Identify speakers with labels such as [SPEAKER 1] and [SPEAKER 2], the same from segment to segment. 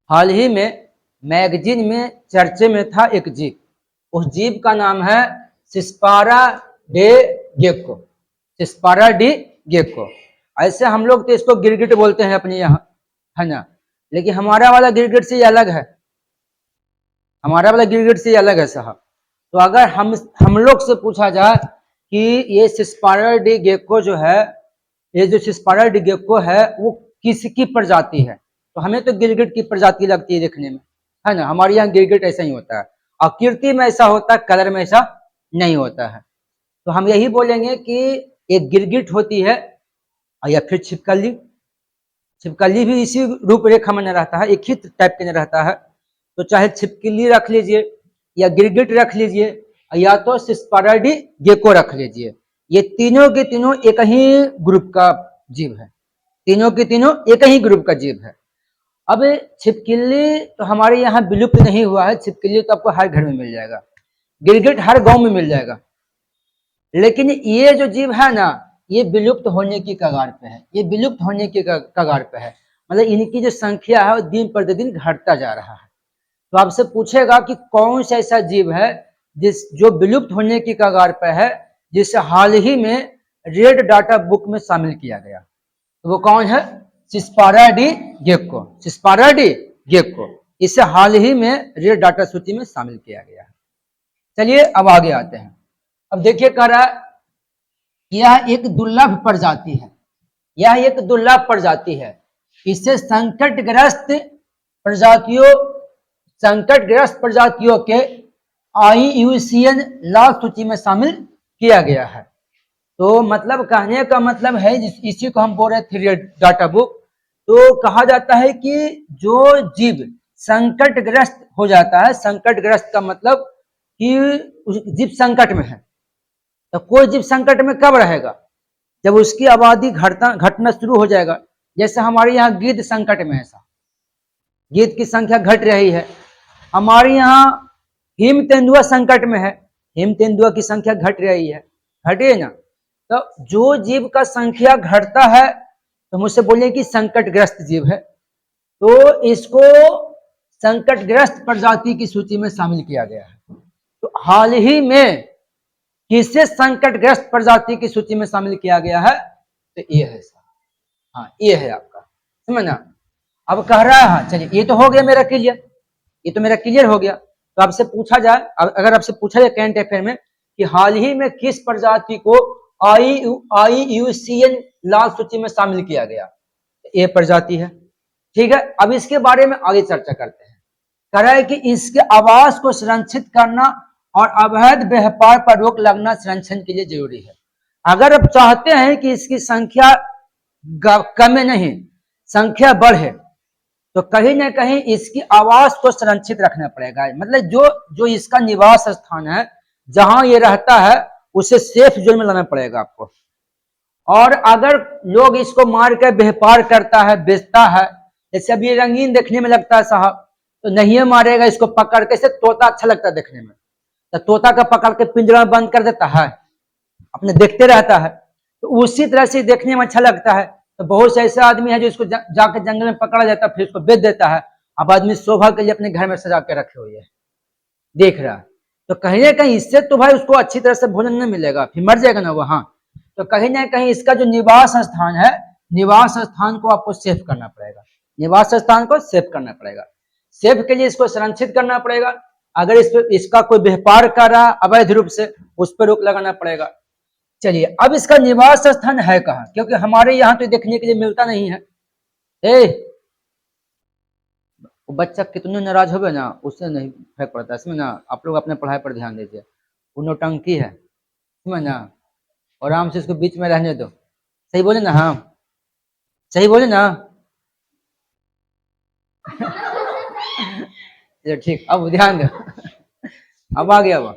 [SPEAKER 1] हाल ही में मैगजीन में चर्चे में था एक जीव। उस जीव का नाम है Sispara day gecko. Sispara day gecko. ऐसे हम लोग तो इसको गिरगिट बोलते हैं अपने यहाँ, है ना, लेकिन हमारा वाला गिरगिट से अलग है। हमारा वाला गिरगिट से अलग है साहब। तो अगर हम लोग से पूछा जाए कि ये सिस्पारा डी गेको जो है, ये जो सिस्पारा डी गेको है वो किसकी प्रजाति है, तो हमें तो गिरगिट की प्रजाति लगती है देखने में, है ना। हमारे यहाँ गिरगिट ऐसा ही होता है, आकृति में ऐसा होता है, कलर में ऐसा नहीं होता है। तो हम यही बोलेंगे कि एक गिरगिट होती है या फिर छिपकली। छिपकली भी इसी रूपरेखा में रहता है, एक ही टाइप के रहता है। तो चाहे छिपकली रख लीजिए या गिरगिट रख लीजिए या तो सिस्पाराडी गेको रख लीजिए, ये तीनों के तीनों एक ही ग्रुप का जीव है। तीनों के तीनों एक ही ग्रुप का जीव है। अब छिपकली तो हमारे यहाँ विलुप्त नहीं हुआ है, छिपकली तो आपको हर घर में मिल जाएगा, गिरगिट हर गांव में मिल जाएगा। लेकिन ये जो जीव है ना, ये विलुप्त होने की कगार पे है, ये विलुप्त होने की कगार पे है। मतलब इनकी जो संख्या है वो दिन प्रतिदिन घटता जा रहा है। तो आपसे पूछेगा कि कौन सा ऐसा जीव है जो विलुप्त होने की कगार पे है, जिसे हाल ही में रेड डाटा बुक में शामिल किया गया। तो वो कौन है? सिस्पारा day gecko. Sispara day gecko, इसे हाल ही में रेड डाटा सूची में शामिल किया गया है। चलिए अब आगे आते हैं। अब देखिए कह रहा है यह एक दुर्लभ प्रजाति है, यह एक दुर्लभ प्रजाति है। इसे संकटग्रस्त प्रजातियों के IUCN लाल सूची में शामिल किया गया है। तो मतलब कहने का मतलब है, इसी को हम बोल रहे थे डाटा बुक। तो कहा जाता है कि जो जीव संकटग्रस्त हो जाता है, संकटग्रस्त का मतलब कि जीव संकट में है। तो कोई जीव संकट में कब रहेगा? जब उसकी आबादी घटना शुरू हो जाएगा। जैसे हमारे यहाँ गिद्ध संकट में है, गिद्ध की संख्या घट रही है। हमारे यहाँ हिम तेंदुआ संकट में है, हिम तेंदुआ की संख्या घट रही है, घटे ना। तो जो जीव का संख्या घटता है तो मुझसे बोलिए कि संकटग्रस्त जीव है। तो इसको संकटग्रस्त प्रजाति की सूची में शामिल किया गया है। तो हाल ही में किसे संकटग्रस्त प्रजाति की सूची में शामिल किया गया है? तो ये है, हाँ ये है आपका, समझना। अब कह रहा है, हाँ चलिए ये तो हो गया मेरा क्लियर, ये तो मेरा क्लियर हो गया। तो आपसे पूछा जाए, अगर आपसे पूछा जाए करंट अफेयर में कि हाल ही में किस प्रजाति को IUCN लाल सूची में शामिल किया गया, ये प्रजाति है। ठीक है, अब इसके बारे में आगे चर्चा करते हैं। कह रहा है कि इसके आवास को संरक्षित करना और अवैध व्यापार पर रोक लगना संरक्षण के लिए जरूरी है। अगर आप चाहते हैं कि इसकी संख्या कम नहीं, संख्या बढ़े, तो कहीं ना कहीं इसकी आवास को संरक्षित रखना पड़ेगा। मतलब जो इसका निवास स्थान है, जहां ये रहता है, उसे सेफ जोन में लाना पड़ेगा आपको। और अगर लोग इसको मार कर व्यापार करता है, बेचता है, जैसे अब ये रंगीन देखने में लगता है साहब, तो नहीं मारेगा इसको पकड़ के। से तोता अच्छा लगता है देखने में, तो तोता का पकड़ के पिंजरा में बंद कर देता है, अपने देखते रहता है। तो उसी तरह से देखने में अच्छा लगता है। तो बहुत से ऐसे आदमी है जो इसको जाके जंगल में पकड़ा जाता है, फिर उसको बेच देता है। अब आदमी शोभा के लिए अपने घर में सजा के रखे हुए है, देख रहा है। तो कहीं ना कहीं इससे तो भाई उसको अच्छी तरह से भोजन नहीं मिलेगा, फिर मर जाएगा ना वहां। तो कहीं ना कहीं इसका जो निवास स्थान है, निवास स्थान को आपको सेफ करना पड़ेगा, निवास स्थान को सेफ करना पड़ेगा। सेफ के लिए इसको संरक्षित करना पड़ेगा। अगर इसका कोई व्यापार कर रहा अवैध रूप से, उस पर रोक लगाना पड़ेगा। चलिए, अब इसका निवास स्थान है कहाँ? क्योंकि हमारे यहाँ तो देखने के लिए मिलता नहीं है। वो बच्चा कितने नाराज हो गए ना, उससे नहीं फर्क पड़ता, इसमें ना। आप लोग अपने पढ़ाई पर ध्यान दीजिए। वो नौटंकी है, समझ ना, और आराम से इसको बीच में रहने दो। सही बोले ना? हाँ सही बोले ना? ठीक, अब ध्यान दो। अब आ गया वो,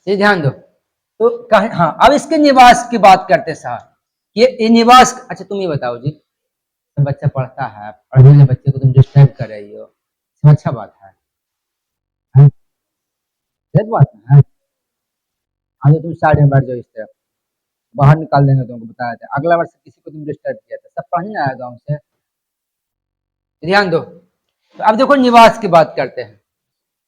[SPEAKER 1] ये ध्यान दो। तो कहीं, हाँ अब इसके निवास की बात करते साहब। ये निवास, अच्छा तुम ये बताओ जी, बच्चा पढ़ता है, पढ़ने वाले बच्चे को तुम डिस्टर्ब कर रही हो, अच्छा बात है? गलत बात है। हाँ तो तुम साइड में बैठ जाओ, इस तरफ बाहर निकाल देंगे, तुमको बताया था। अगला वर्ष किसी को तुम डिस्टर्ब किया था, सब पढ़ने आया गाँव से। ध्यान दो। तो अब देखो निवास की बात करते हैं।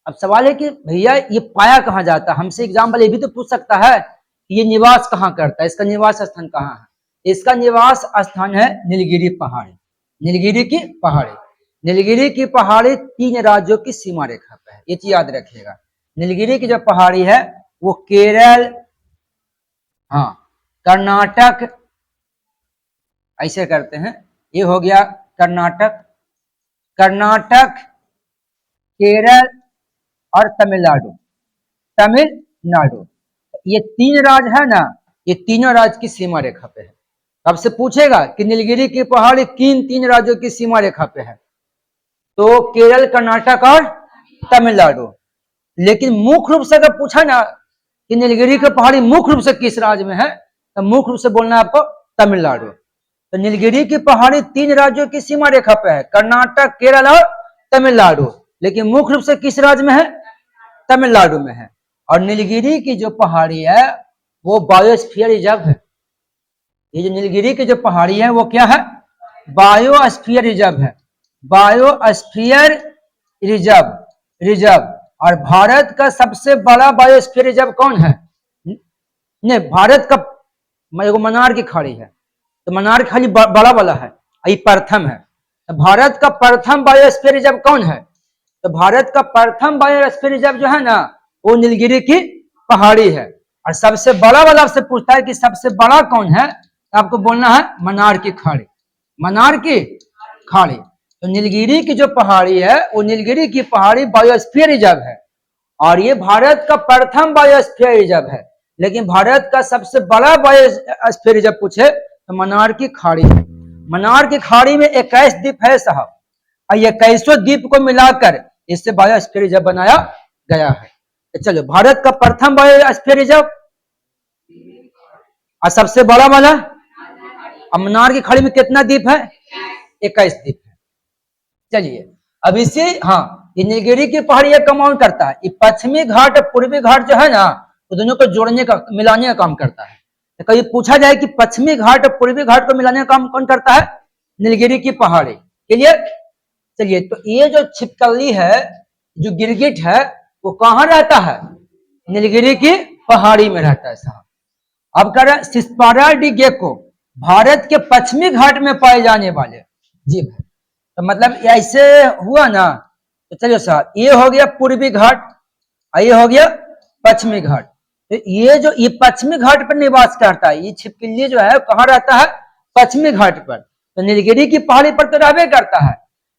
[SPEAKER 1] अब सवाल है कि भैया ये पाया कहाँ जाता है, हमसे एग्जाम्पल ये भी तो पूछ सकता है कि ये निवास कहाँ करता है, इसका निवास स्थान कहाँ है। इसका निवास स्थान है नीलगिरी पहाड़ी। नीलगिरी की पहाड़ी, नीलगिरी की पहाड़ी 3 राज्यों की सीमा रेखा पे है, ये चीज याद रखिएगा। नीलगिरी की जो पहाड़ी है वो केरल, हाँ कर्नाटक, ऐसे करते हैं, ये हो गया कर्नाटक, कर्नाटक, केरल और तमिलनाडु, तमिलनाडु, ये 3 राज्य है ना, ये तीनों राज्य की सीमा रेखा पे है। अब से पूछेगा कि नीलगिरी की पहाड़ी किन 3 राज्यों की सीमा रेखा पे है, तो केरल, कर्नाटक और तमिलनाडु। लेकिन मुख्य रूप से अगर पूछा ना कि नीलगिरी की पहाड़ी मुख्य रूप से किस राज्य में है, तो मुख्य रूप से बोलना है आपको तमिलनाडु। तो नीलगिरी की पहाड़ी 3 राज्यों की सीमा रेखा पे है, कर्नाटक, केरल और तमिलनाडु, लेकिन मुख्य रूप से किस राज्य में है, तमिलनाडु में है। और नीलगिरी की जो पहाड़ी है वो बायोस्फीयर रिजर्व है। ये जो नीलगिरी की जो पहाड़ी है वो क्या है, बायोस्फीयर रिजर्व है, बायोस्फीयर रिजर्व। और भारत का सबसे बड़ा बायोस्फीयर रिजर्व कौन है, नहीं भारत का, मनार की खाड़ी है, तो मनार की खाड़ी बड़ा वाला है, ये प्रथम है। तो भारत का प्रथम बायोस्फीयर रिजर्व कौन है, तो भारत का प्रथम बायोस्फीयर रिजर्व जो है ना वो नीलगिरी की पहाड़ी है। और सबसे बड़ा वाला आपसे पूछता है कि सबसे बड़ा कौन है, तो आपको बोलना है मनार की खाड़ी, मनार की खाड़ी। तो नीलगिरी की जो पहाड़ी है वो नीलगिरी की पहाड़ी बायोस्फीयर रिजर्व है, और ये भारत का प्रथम बायोस्फीयर रिजर्व है। लेकिन भारत का सबसे बड़ा बायोस्फीयर रिजर्व पूछे तो मनार की खाड़ी है। मनार की खाड़ी में 21 द्वीप है साहब, और ये 21 द्वीप को मिलाकर इससे बायोस्फीयर रिजर्व बनाया गया है। तो चलो, भारत का प्रथम बायोस्फीयर रिजर्व और सबसे बड़ा वाला, अब मनार की खाड़ी में कितना द्वीप है, 21 द्वीप है। चलिए अब इसे, हाँ ये नीलगिरी की पहाड़ी ये कमाल करता है, ये पश्चिमी घाट और पूर्वी घाट जो है ना वो दोनों को जोड़ने का, मिलाने का काम करता है। तो कभी पूछा जाए कि पश्चिमी घाट और पूर्वी घाट को मिलाने का काम कौन करता है, नीलगिरी की पहाड़ी। क्लियर। चलिए, तो ये जो छिपकली है, जो गिरगिट है, वो कहाँ रहता है, नीलगिरी की पहाड़ी में रहता है साहब। अब कह रहा है सिस्पारा डी गेको भारत के पश्चिमी घाट में पाए जाने वाले जीव है। तो मतलब ऐसे हुआ ना, तो चलिए साहब, ये हो गया पूर्वी घाट और ये हो गया पश्चिमी घाट। तो ये पश्चिमी घाट पर निवास करता है, ये छिपकली जो है कहाँ रहता है, पश्चिमी घाट पर। तो नीलगिरी की पहाड़ी पर तो रहबे करता है,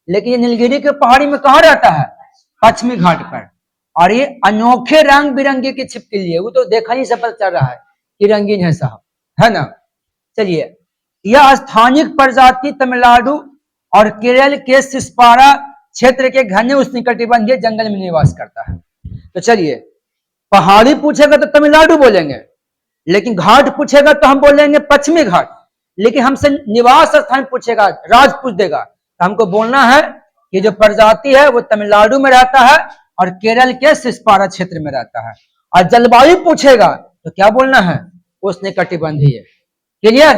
[SPEAKER 1] लेकिन ये नीलगिरी की पहाड़ी में कहाँ रहता है, पश्चिमी घाट पर। और ये अनोखे रंग बिरंगे की छिपकली है, वो तो देखा ही से पता चल रहा है कि रंगीन है साहब, है ना। चलिए, यह स्थानीय प्रजाति तमिलनाडु और केरल के सिस्पारा क्षेत्र के घने उष्णकटिबंधीय जंगल में निवास करता है। तो चलिए, पहाड़ी पूछेगा तो तमिलनाडु बोलेंगे, लेकिन घाट पूछेगा तो हम बोलेंगे पश्चिमी घाट। लेकिन हमसे निवास स्थान पूछेगा, राज पूछ देगा, तो हमको बोलना है कि जो प्रजाति है वो तमिलनाडु में रहता है और केरल के सिस्पारा क्षेत्र में रहता है। और जलवायु पूछेगा तो क्या बोलना है, उष्णकटिबंधीय है। क्लियर।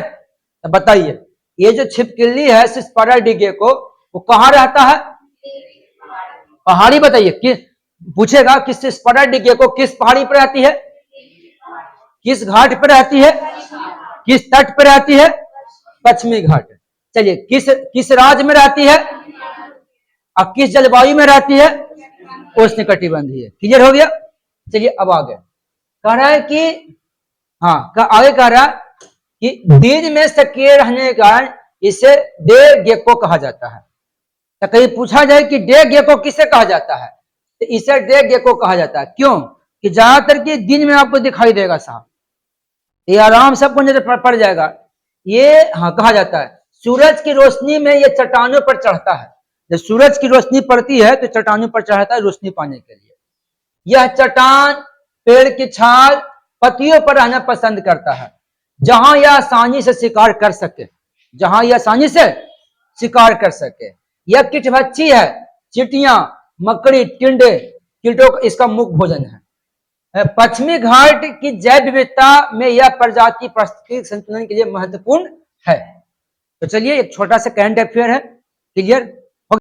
[SPEAKER 1] तो बताइए, ये जो छिपकली है सिस्पारा डी गेको, वो कहाँ रहता है, पहाड़ी बताइए, किस पूछेगा कि सिस्पारा डी गेको किस पहाड़ी पर रहती है, किस घाट पर रहती है, किस तट पर रहती है, पश्चिमी घाट। चलिए, किस राज्य में रहती है और किस जलवायु में रहती है, उष्णकटिबंधीय। क्लियर हो गया। चलिए अब आगे कह रहा है कि, हाँ आगे कह रहा है कि दिन में सक्रिय रहने के कारण इसे डे गेको कहा जाता है। तो कहीं पूछा जाए कि डे गेको किसे कहा जाता है, तो इसे डे गेको कहा जाता है। क्यों, कि ज्यादातर के दिन में आपको दिखाई देगा साहब, ये आराम सबको नजर पड़ जाएगा। ये हाँ कहा जाता है, सूरज की रोशनी में ये चट्टानों पर चढ़ता है। जब सूरज की रोशनी पड़ती है तो चट्टानों पर चढ़ता है रोशनी पाने के लिए। यह चट्टान पेड़ की छाल पत्तियों पर रहना पसंद करता है, जहां यह आसानी से शिकार कर सके, जहां यह आसानी से शिकार कर सके। यह कीटभक्षी है, चींटियां, मकड़ी, टिंडे, कीटों का इसका मुख्य भोजन है। पश्चिमी घाट की जैव विविधता में यह प्रजाति पारिस्थितिक संतुलन के लिए महत्वपूर्ण है। तो चलिए, एक छोटा सा करंट अफेयर है। क्लियर।